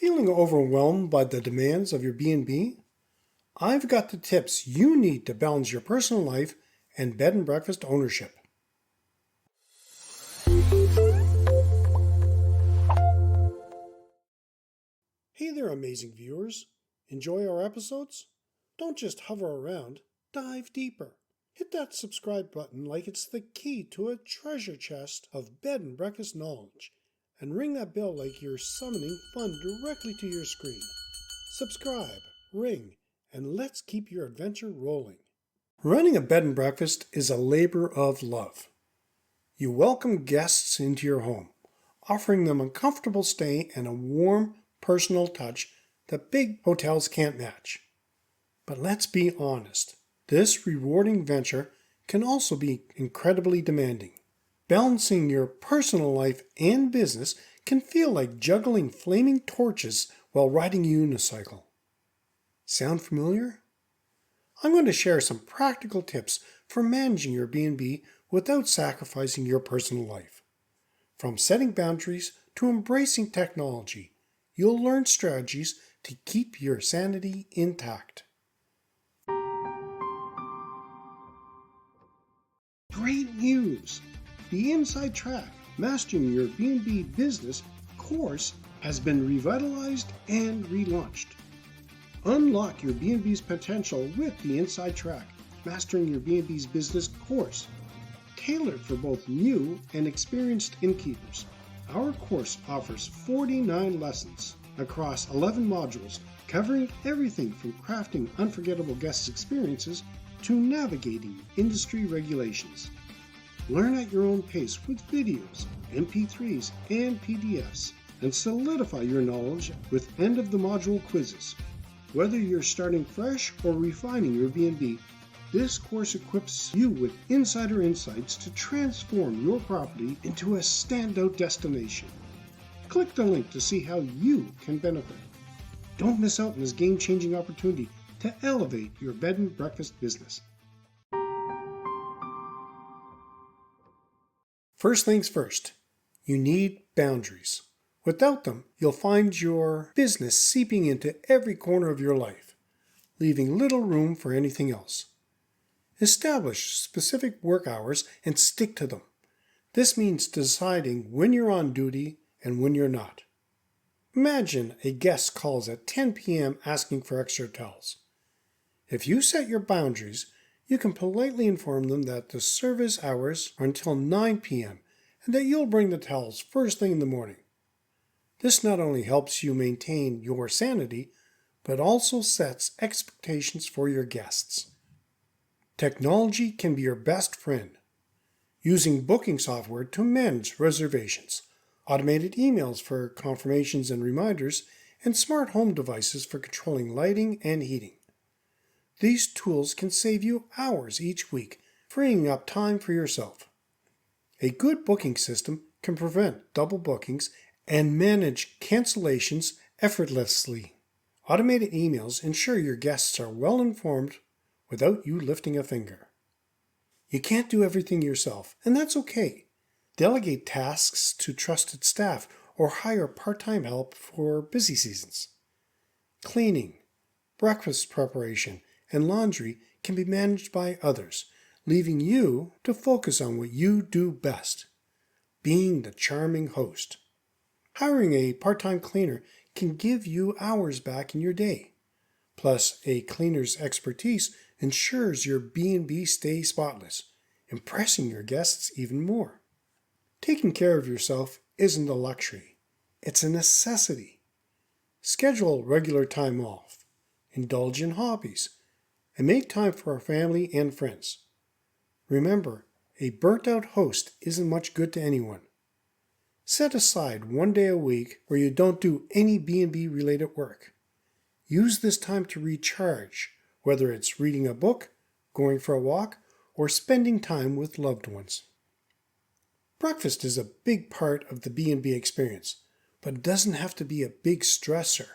Feeling overwhelmed by the demands of your B&B? I've got the tips you need to balance your personal life and bed and breakfast ownership. Hey there, amazing viewers. Enjoy our episodes? Don't just hover around, dive deeper. Hit that subscribe button like it's the key to a treasure chest of bed and breakfast knowledge, and ring that bell like you're summoning fun directly to your screen. Subscribe, ring, and let's keep your adventure rolling. Running a bed and breakfast is a labor of love. You welcome guests into your home, offering them a comfortable stay and a warm, personal touch that big hotels can't match. But let's be honest, this rewarding venture can also be incredibly demanding. Balancing your personal life and business can feel like juggling flaming torches while riding a unicycle. Sound familiar? I'm going to share some practical tips for managing your B&B without sacrificing your personal life. From setting boundaries to embracing technology, you'll learn strategies to keep your sanity intact. Great news! The Inside Track Mastering Your B&B Business course has been revitalized and relaunched. Unlock your B&B's potential with the Inside Track Mastering Your B&B's Business course, tailored for both new and experienced innkeepers. Our course offers 49 lessons across 11 modules, covering everything from crafting unforgettable guest experiences to navigating industry regulations. Learn at your own pace with videos, MP3s, and PDFs, and solidify your knowledge with end-of-the-module quizzes. Whether you're starting fresh or refining your B&B, this course equips you with insider insights to transform your property into a standout destination. Click the link to see how you can benefit. Don't miss out on this game-changing opportunity to elevate your bed and breakfast business. First things first, you need boundaries. Without them, you'll find your business seeping into every corner of your life, leaving little room for anything else. Establish specific work hours and stick to them. This means deciding when you're on duty and when you're not. Imagine a guest calls at 10 p.m. asking for extra towels. If you set your boundaries, you can politely inform them that the service hours are until 9 p.m. and that you'll bring the towels first thing in the morning. This not only helps you maintain your sanity, but also sets expectations for your guests. Technology can be your best friend. Using booking software to manage reservations, automated emails for confirmations and reminders, and smart home devices for controlling lighting and heating. These tools can save you hours each week, freeing up time for yourself. A good booking system can prevent double bookings and manage cancellations effortlessly. Automated emails ensure your guests are well informed without you lifting a finger. You can't do everything yourself, and that's okay. Delegate tasks to trusted staff or hire part-time help for busy seasons. Cleaning, breakfast preparation, and laundry can be managed by others, leaving you to focus on what you do best, being the charming host. Hiring a part-time cleaner can give you hours back in your day. Plus, a cleaner's expertise ensures your B&B stays spotless, impressing your guests even more. Taking care of yourself isn't a luxury, it's a necessity. Schedule regular time off, indulge in hobbies, and make time for our family and friends. Remember, a burnt-out host isn't much good to anyone. Set aside one day a week where you don't do any B&B related work. Use this time to recharge, whether it's reading a book, going for a walk, or spending time with loved ones. Breakfast is a big part of the B&B experience, but it doesn't have to be a big stressor.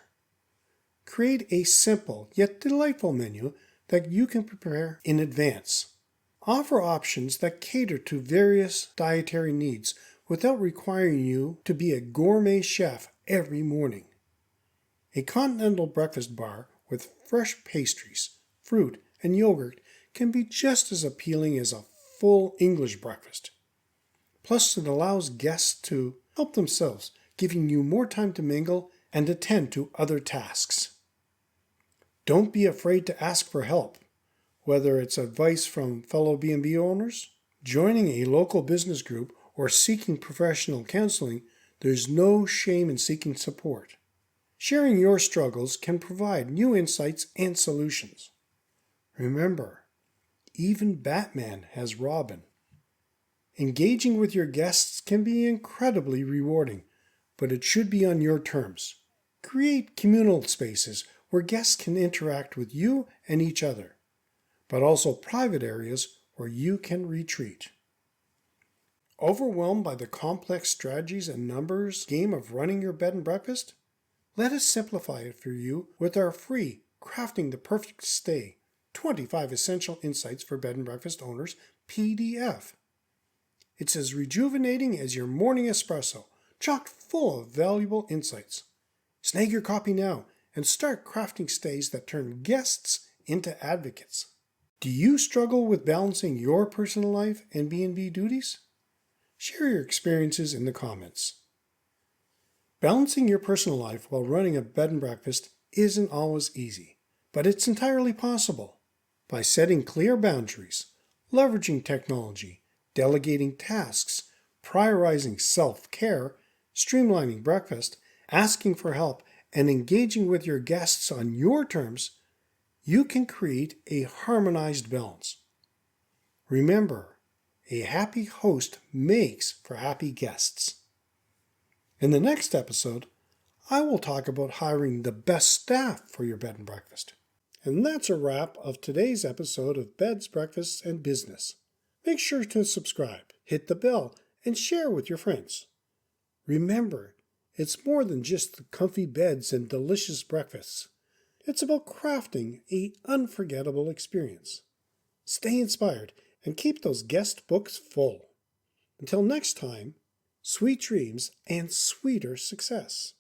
Create a simple yet delightful menu that you can prepare in advance. Offer options that cater to various dietary needs without requiring you to be a gourmet chef every morning. A continental breakfast bar with fresh pastries, fruit, and yogurt can be just as appealing as a full English breakfast. Plus, it allows guests to help themselves, giving you more time to mingle and attend to other tasks. Don't be afraid to ask for help, whether it's advice from fellow B&B owners, joining a local business group, or seeking professional counseling. There's no shame in seeking support. Sharing your struggles can provide new insights and solutions. Remember, even Batman has Robin. Engaging with your guests can be incredibly rewarding, but it should be on your terms. Create communal spaces where guests can interact with you and each other, but also private areas where you can retreat. Overwhelmed by the complex strategies and numbers game of running your bed and breakfast? Let us simplify it for you with our free Crafting the Perfect Stay 25 Essential Insights for Bed and Breakfast Owners PDF. It's as rejuvenating as your morning espresso, chock full of valuable insights. Snag your copy now and start crafting stays that turn guests into advocates. Do you struggle with balancing your personal life and B&B duties? Share your experiences in the comments. Balancing your personal life while running a bed and breakfast isn't always easy, but it's entirely possible. By setting clear boundaries, leveraging technology, delegating tasks, prioritizing self-care, streamlining breakfast, asking for help, and engaging with your guests on your terms, you can create a harmonized balance. Remember, a happy host makes for happy guests. In the next episode, I will talk about hiring the best staff for your bed and breakfast. And that's a wrap of today's episode of Beds, Breakfasts, and Business. Make sure to subscribe, hit the bell, and share with your friends. Remember, it's more than just the comfy beds and delicious breakfasts. It's about crafting an unforgettable experience. Stay inspired and keep those guest books full. Until next time, sweet dreams and sweeter success.